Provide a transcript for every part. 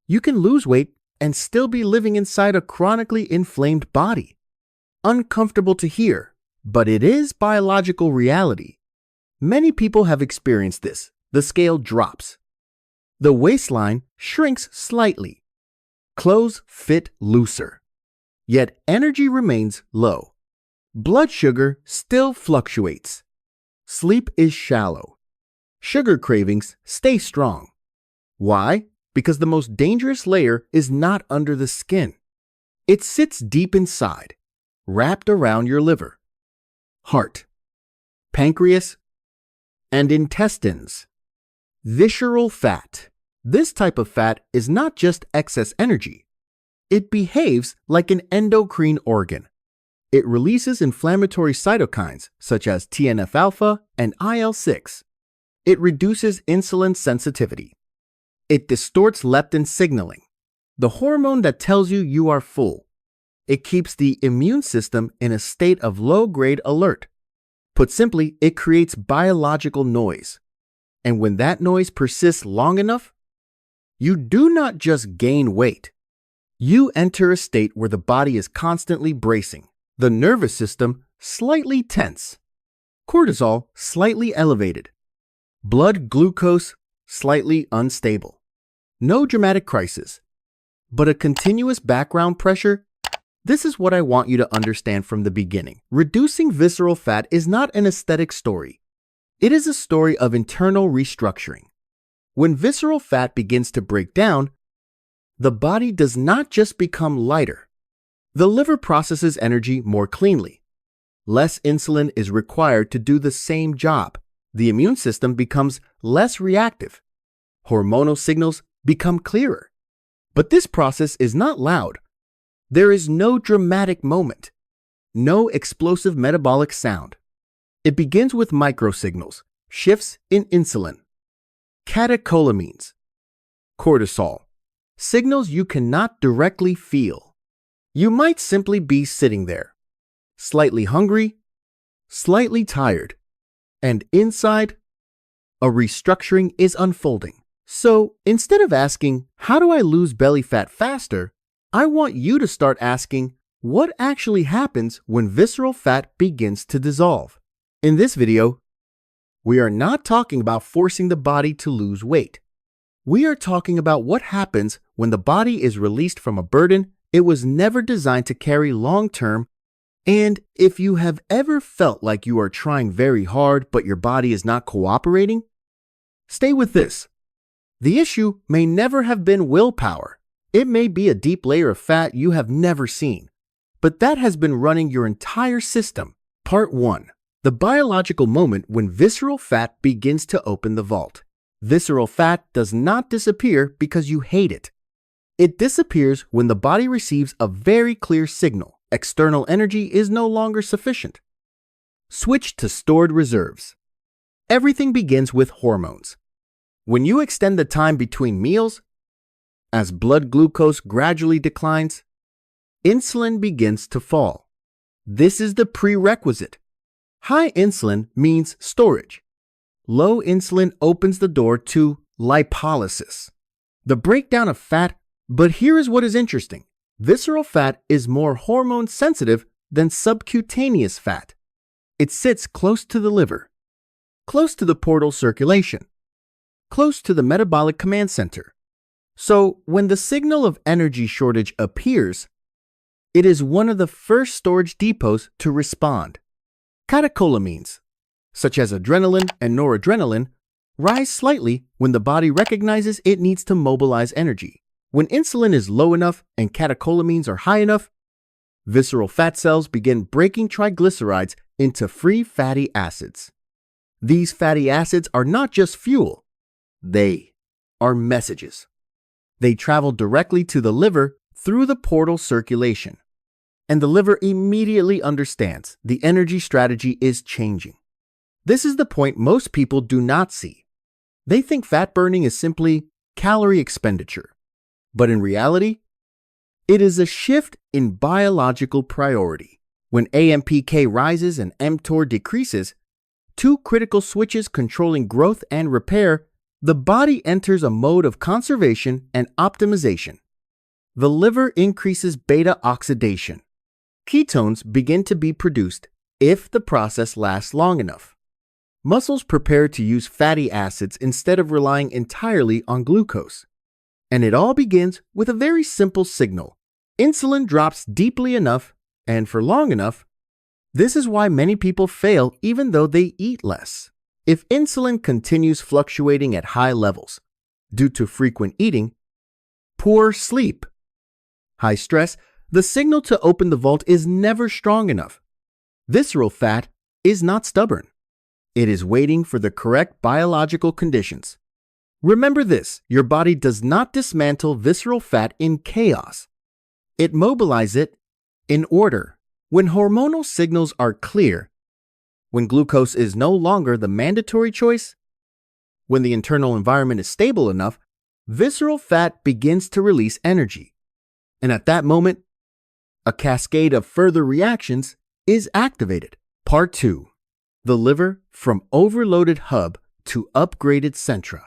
You can lose weight and still be living inside a chronically inflamed body. Uncomfortable to hear, but it is biological reality. Many people have experienced this. The scale drops. The waistline shrinks slightly. Clothes fit looser. Yet energy remains low. Blood sugar still fluctuates. Sleep is shallow. Sugar cravings stay strong. Why? Because the most dangerous layer is not under the skin. It sits deep inside, wrapped around your liver, heart, pancreas, and intestines. Visceral fat. This type of fat is not just excess energy. It behaves like an endocrine organ. It releases inflammatory cytokines such as TNF-alpha and IL-6. It reduces insulin sensitivity. It distorts leptin signaling, the hormone that tells you are full. It keeps the immune system in a state of low-grade alert. Put simply, it creates biological noise. And when that noise persists long enough, you do not just gain weight. You enter a state where the body is constantly bracing, the nervous system slightly tense, cortisol slightly elevated, blood glucose slightly unstable. No dramatic crisis, but a continuous background pressure. This is what I want you to understand from the beginning. Reducing visceral fat is not an aesthetic story. It is a story of internal restructuring. When visceral fat begins to break down, the body does not just become lighter. The liver processes energy more cleanly. Less insulin is required to do the same job. The immune system becomes less reactive. Hormonal signals become clearer. But this process is not loud. There is no dramatic moment, no explosive metabolic sound. It begins with microsignals, shifts in insulin, catecholamines, cortisol, signals you cannot directly feel. You might simply be sitting there, slightly hungry, slightly tired, and inside, a restructuring is unfolding. So instead of asking, how do I lose belly fat faster? I want you to start asking, what actually happens when visceral fat begins to dissolve? In this video, we are not talking about forcing the body to lose weight. We are talking about what happens when the body is released from a burden it was never designed to carry long-term. And if you have ever felt like you are trying very hard but your body is not cooperating, stay with this. The issue may never have been willpower. It may be a deep layer of fat you have never seen, but that has been running your entire system. Part 1. The biological moment when visceral fat begins to open the vault. Visceral fat does not disappear because you hate it. It disappears when the body receives a very clear signal. External energy is no longer sufficient. Switch to stored reserves. Everything begins with hormones. When you extend the time between meals, as blood glucose gradually declines, insulin begins to fall. This is the prerequisite. High insulin means storage. Low insulin opens the door to lipolysis, the breakdown of fat. But here is what is interesting. Visceral fat is more hormone sensitive than subcutaneous fat. It sits close to the liver, close to the portal circulation, close to the metabolic command center. So when the signal of energy shortage appears, it is one of the first storage depots to respond. Catecholamines, such as adrenaline and noradrenaline, rise slightly when the body recognizes it needs to mobilize energy. When insulin is low enough and catecholamines are high enough, visceral fat cells begin breaking triglycerides into free fatty acids. These fatty acids are not just fuel, they are messages. They travel directly to the liver through the portal circulation, and the liver immediately understands the energy strategy is changing. This is the point most people do not see. They think fat burning is simply calorie expenditure. But in reality, it is a shift in biological priority. When AMPK rises and mTOR decreases, two critical switches controlling growth and repair the body enters a mode of conservation and optimization. The liver increases beta oxidation. Ketones begin to be produced if the process lasts long enough. Muscles prepare to use fatty acids instead of relying entirely on glucose. And it all begins with a very simple signal. Insulin drops deeply enough and for long enough. This is why many people fail even though they eat less. If insulin continues fluctuating at high levels due to frequent eating, poor sleep, high stress, the signal to open the vault is never strong enough. Visceral fat is not stubborn. It is waiting for the correct biological conditions. Remember this, your body does not dismantle visceral fat in chaos. It mobilizes it in order. When hormonal signals are clear, when glucose is no longer the mandatory choice, when the internal environment is stable enough, visceral fat begins to release energy. And at that moment, a cascade of further reactions is activated. Part 2. The liver from overloaded hub to upgraded centra.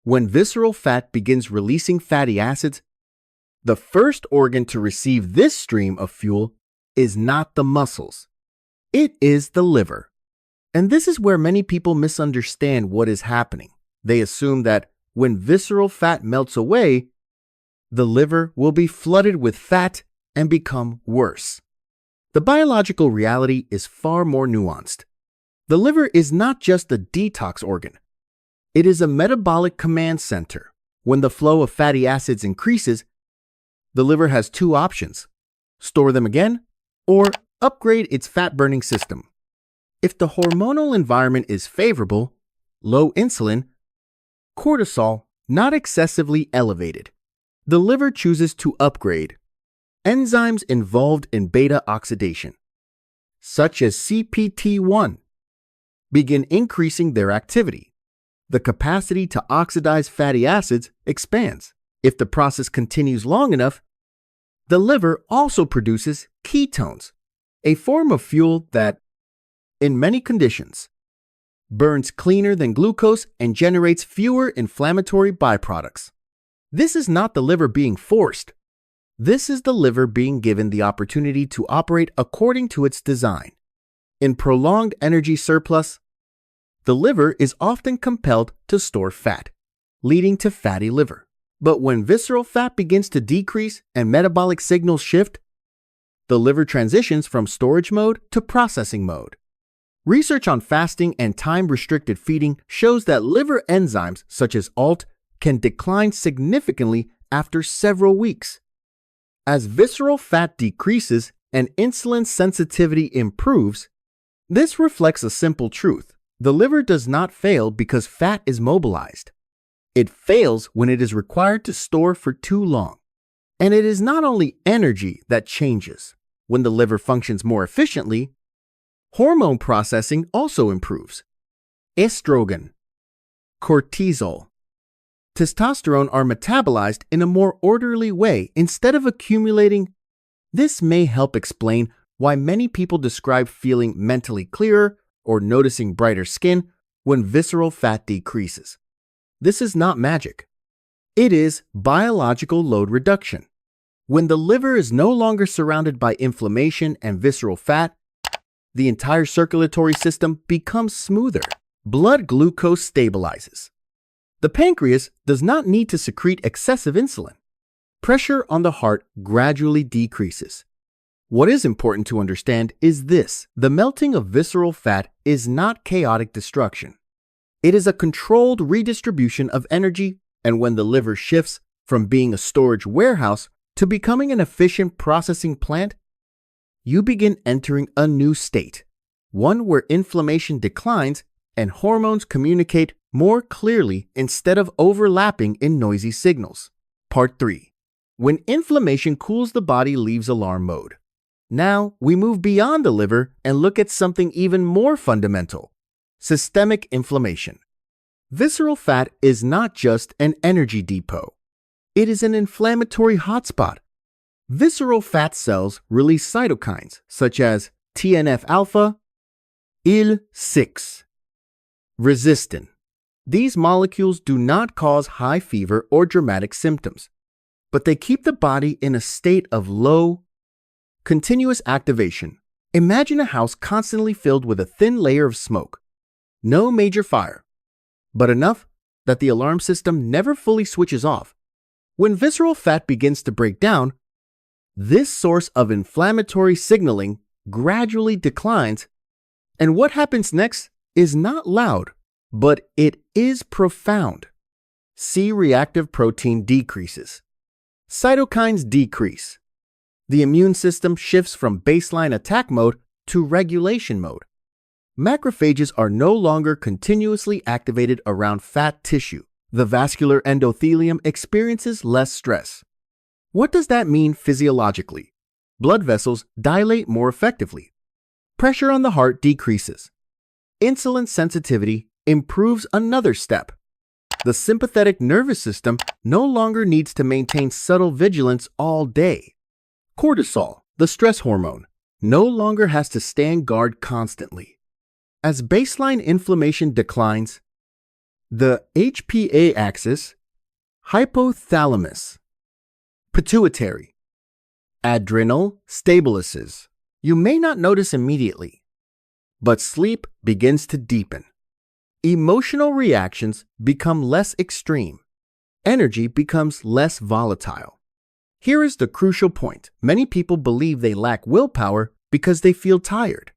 When visceral fat begins releasing fatty acids, the first organ to receive this stream of fuel is not the muscles. It is the liver. And this is where many people misunderstand what is happening. They assume that when visceral fat melts away, the liver will be flooded with fat and become worse. The biological reality is far more nuanced. The liver is not just a detox organ. It is a metabolic command center. When the flow of fatty acids increases, the liver has two options: store them again or upgrade its fat-burning system. If the hormonal environment is favorable, low insulin, cortisol not excessively elevated, the liver chooses to upgrade. Enzymes involved in beta oxidation, such as CPT1, begin increasing their activity. The capacity to oxidize fatty acids expands. If the process continues long enough, the liver also produces ketones, a form of fuel that, in many conditions, burns cleaner than glucose and generates fewer inflammatory byproducts. This is not the liver being forced. This is the liver being given the opportunity to operate according to its design. In prolonged energy surplus, the liver is often compelled to store fat, leading to fatty liver. But when visceral fat begins to decrease and metabolic signals shift, the liver transitions from storage mode to processing mode. Research on fasting and time-restricted feeding shows that liver enzymes such as ALT can decline significantly after several weeks. As visceral fat decreases and insulin sensitivity improves, this reflects a simple truth. The liver does not fail because fat is mobilized. It fails when it is required to store for too long. And it is not only energy that changes. When the liver functions more efficiently, hormone processing also improves. Estrogen, cortisol, testosterone are metabolized in a more orderly way instead of accumulating. This may help explain why many people describe feeling mentally clearer or noticing brighter skin when visceral fat decreases. This is not magic. It is biological load reduction. When the liver is no longer surrounded by inflammation and visceral fat, the entire circulatory system becomes smoother. Blood glucose stabilizes. The pancreas does not need to secrete excessive insulin. Pressure on the heart gradually decreases. What is important to understand is this: the melting of visceral fat is not chaotic destruction. It is a controlled redistribution of energy, and when the liver shifts from being a storage warehouse to becoming an efficient processing plant, you begin entering a new state, one where inflammation declines and hormones communicate more clearly instead of overlapping in noisy signals. Part 3. When inflammation cools, the body leaves alarm mode. Now we move beyond the liver and look at something even more fundamental: systemic inflammation. Visceral fat is not just an energy depot. It is an inflammatory hotspot. Visceral fat cells release cytokines such as TNF-alpha, IL-6, resistin, These molecules do not cause high fever or dramatic symptoms, but they keep the body in a state of low, continuous activation. Imagine a house constantly filled with a thin layer of smoke. No major fire, but enough that the alarm system never fully switches off. When visceral fat begins to break down, this source of inflammatory signaling gradually declines, and what happens next is not loud, but it is profound. C-reactive protein decreases. Cytokines decrease. The immune system shifts from baseline attack mode to regulation mode. Macrophages are no longer continuously activated around fat tissue. The vascular endothelium experiences less stress. What does that mean physiologically? Blood vessels dilate more effectively. Pressure on the heart decreases. Insulin sensitivity improves another step. The sympathetic nervous system no longer needs to maintain subtle vigilance all day. Cortisol, the stress hormone, no longer has to stand guard constantly. As baseline inflammation declines, the HPA axis, hypothalamus, pituitary, adrenal stabilizes. You may not notice immediately, but sleep begins to deepen. Emotional reactions become less extreme. Energy becomes less volatile. Here is the crucial point. Many people believe they lack willpower because they feel tired,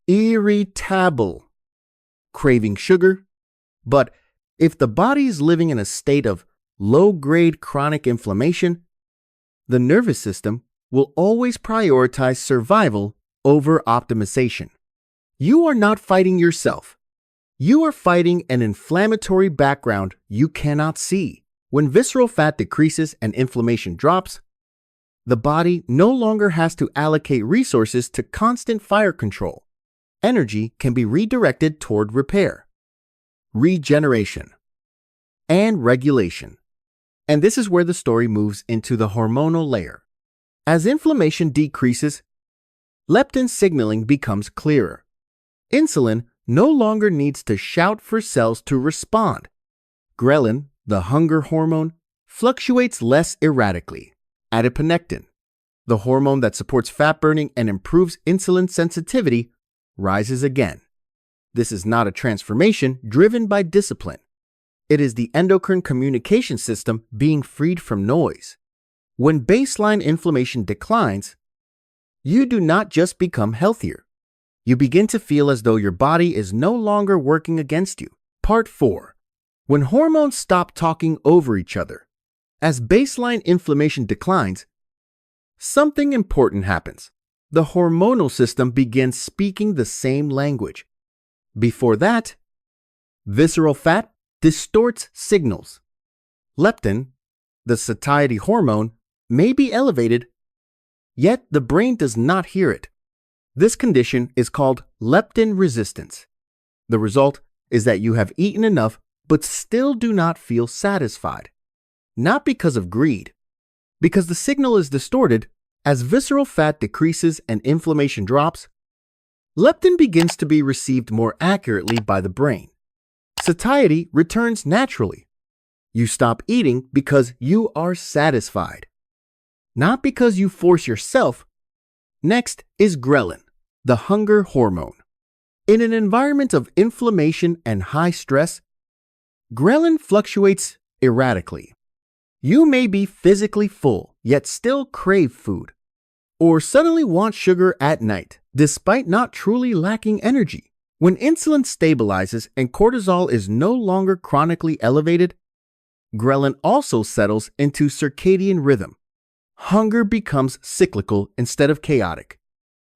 irritable, craving sugar. But if the body is living in a state of low-grade chronic inflammation, the nervous system will always prioritize survival over optimization. You are not fighting yourself. You are fighting an inflammatory background you cannot see. When visceral fat decreases and inflammation drops, the body no longer has to allocate resources to constant fire control. Energy can be redirected toward repair, regeneration, and regulation. And this is where the story moves into the hormonal layer. As inflammation decreases, leptin signaling becomes clearer. Insulin no longer needs to shout for cells to respond. Ghrelin, the hunger hormone, fluctuates less erratically. Adiponectin, the hormone that supports fat burning and improves insulin sensitivity, rises again. This is not a transformation driven by discipline. It is the endocrine communication system being freed from noise. When baseline inflammation declines, you do not just become healthier. You begin to feel as though your body is no longer working against you. Part 4. When hormones stop talking over each other. As baseline inflammation declines, something important happens. The hormonal system begins speaking the same language. Before that, visceral fat distorts signals. Leptin, the satiety hormone, may be elevated, yet the brain does not hear it. This condition is called leptin resistance. The result is that you have eaten enough but still do not feel satisfied. Not because of greed, because the signal is distorted. As visceral fat decreases and inflammation drops, leptin begins to be received more accurately by the brain. Satiety returns naturally. You stop eating because you are satisfied, not because you force yourself. Next is ghrelin, the hunger hormone. In an environment of inflammation and high stress, ghrelin fluctuates erratically. You may be physically full, yet still crave food, or suddenly want sugar at night, despite not truly lacking energy. When insulin stabilizes and cortisol is no longer chronically elevated, ghrelin also settles into circadian rhythm. Hunger becomes cyclical instead of chaotic.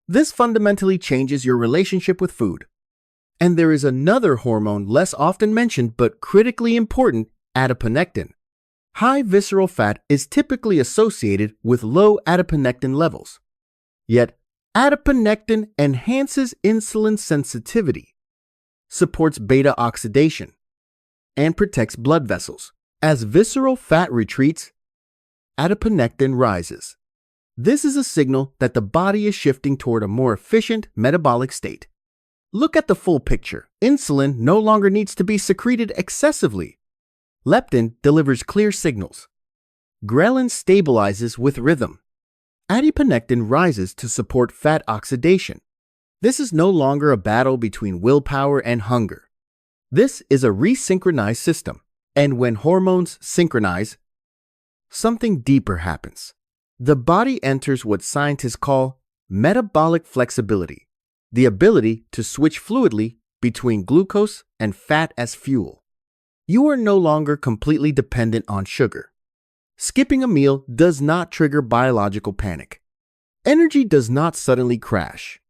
This fundamentally changes your relationship with food. And there is another hormone less often mentioned but critically important, adiponectin. High visceral fat is typically associated with low adiponectin levels. Yet, adiponectin enhances insulin sensitivity, supports beta oxidation, and protects blood vessels. As visceral fat retreats, adiponectin rises. This is a signal that the body is shifting toward a more efficient metabolic state. Look at the full picture. Insulin no longer needs to be secreted excessively. Leptin delivers clear signals. Ghrelin stabilizes with rhythm. Adiponectin rises to support fat oxidation. This is no longer a battle between willpower and hunger. This is a resynchronized system. And when hormones synchronize, something deeper happens. The body enters what scientists call metabolic flexibility, the ability to switch fluidly between glucose and fat as fuel. You are no longer completely dependent on sugar. Skipping a meal does not trigger biological panic. Energy does not suddenly crash.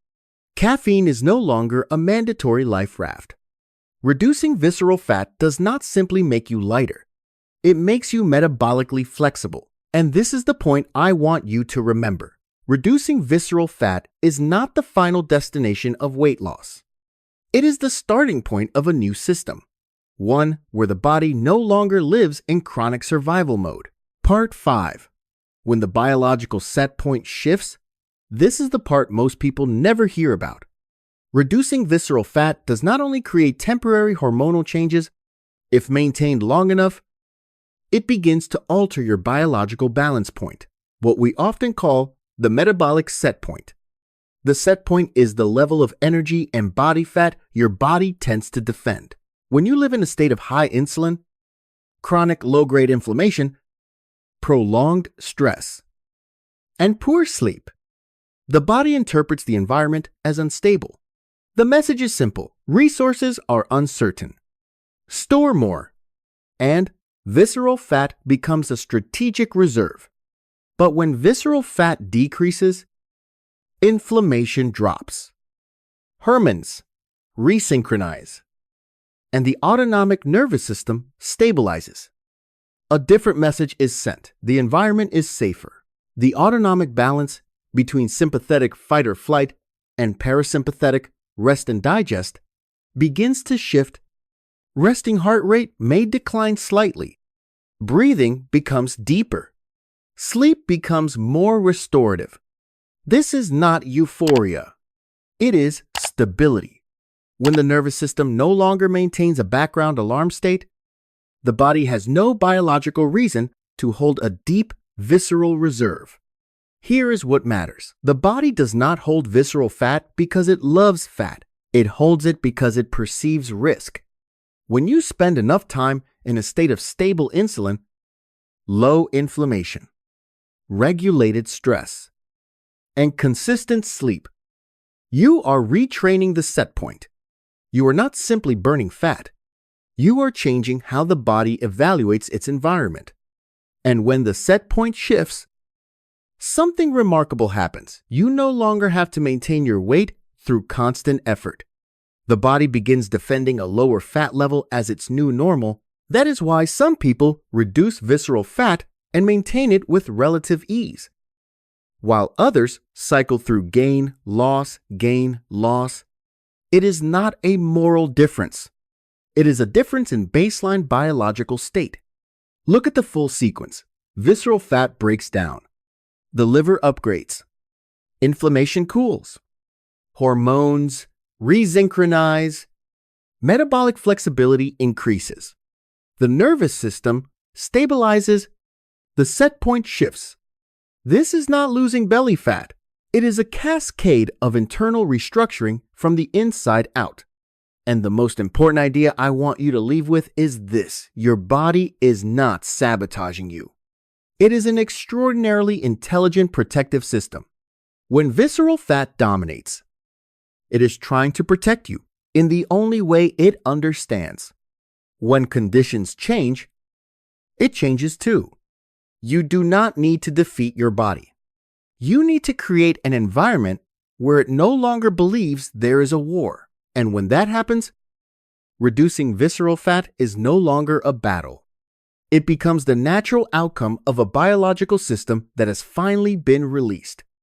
Caffeine is no longer a mandatory life raft. Reducing visceral fat does not simply make you lighter. It makes you metabolically flexible. And this is the point I want you to remember. Reducing visceral fat is not the final destination of weight loss. It is the starting point of a new system, one where the body no longer lives in chronic survival mode. Part 5. When the biological set point shifts, this is the part most people never hear about. Reducing visceral fat does not only create temporary hormonal changes, if maintained long enough, it begins to alter your biological balance point, what we often call the metabolic set point. The set point is the level of energy and body fat your body tends to defend. When you live in a state of high insulin, chronic low-grade inflammation, prolonged stress, and poor sleep, the body interprets the environment as unstable. The message is simple. Resources are uncertain. Store more, and visceral fat becomes a strategic reserve. But when visceral fat decreases, inflammation drops. Hormones resynchronize, and the autonomic nervous system stabilizes. A different message is sent. The environment is safer. The autonomic balance between sympathetic fight or flight and parasympathetic rest and digest begins to shift. Resting heart rate may decline slightly. Breathing becomes deeper. Sleep becomes more restorative. This is not euphoria. It is stability. When the nervous system no longer maintains a background alarm state, the body has no biological reason to hold a deep visceral reserve. Here is what matters. The body does not hold visceral fat because it loves fat. It holds it because it perceives risk. When you spend enough time in a state of stable insulin, low inflammation, regulated stress, and consistent sleep, you are retraining the set point. You are not simply burning fat. You are changing how the body evaluates its environment. And when the set point shifts, something remarkable happens. You no longer have to maintain your weight through constant effort. The body begins defending a lower fat level as its new normal. That is why some people reduce visceral fat and maintain it with relative ease, while others cycle through gain, loss, gain, loss. It is not a moral difference. It is a difference in baseline biological state. Look at the full sequence. Visceral fat breaks down. The liver upgrades. Inflammation cools. Hormones resynchronize. Metabolic flexibility increases. The nervous system stabilizes. The set point shifts. This is not losing belly fat. It is a cascade of internal restructuring from the inside out. And the most important idea I want you to leave with is this: your body is not sabotaging you. It is an extraordinarily intelligent protective system. When visceral fat dominates, it is trying to protect you in the only way it understands. When conditions change, it changes too. You do not need to defeat your body. You need to create an environment where it no longer believes there is a war. And when that happens, reducing visceral fat is no longer a battle. It becomes the natural outcome of a biological system that has finally been released.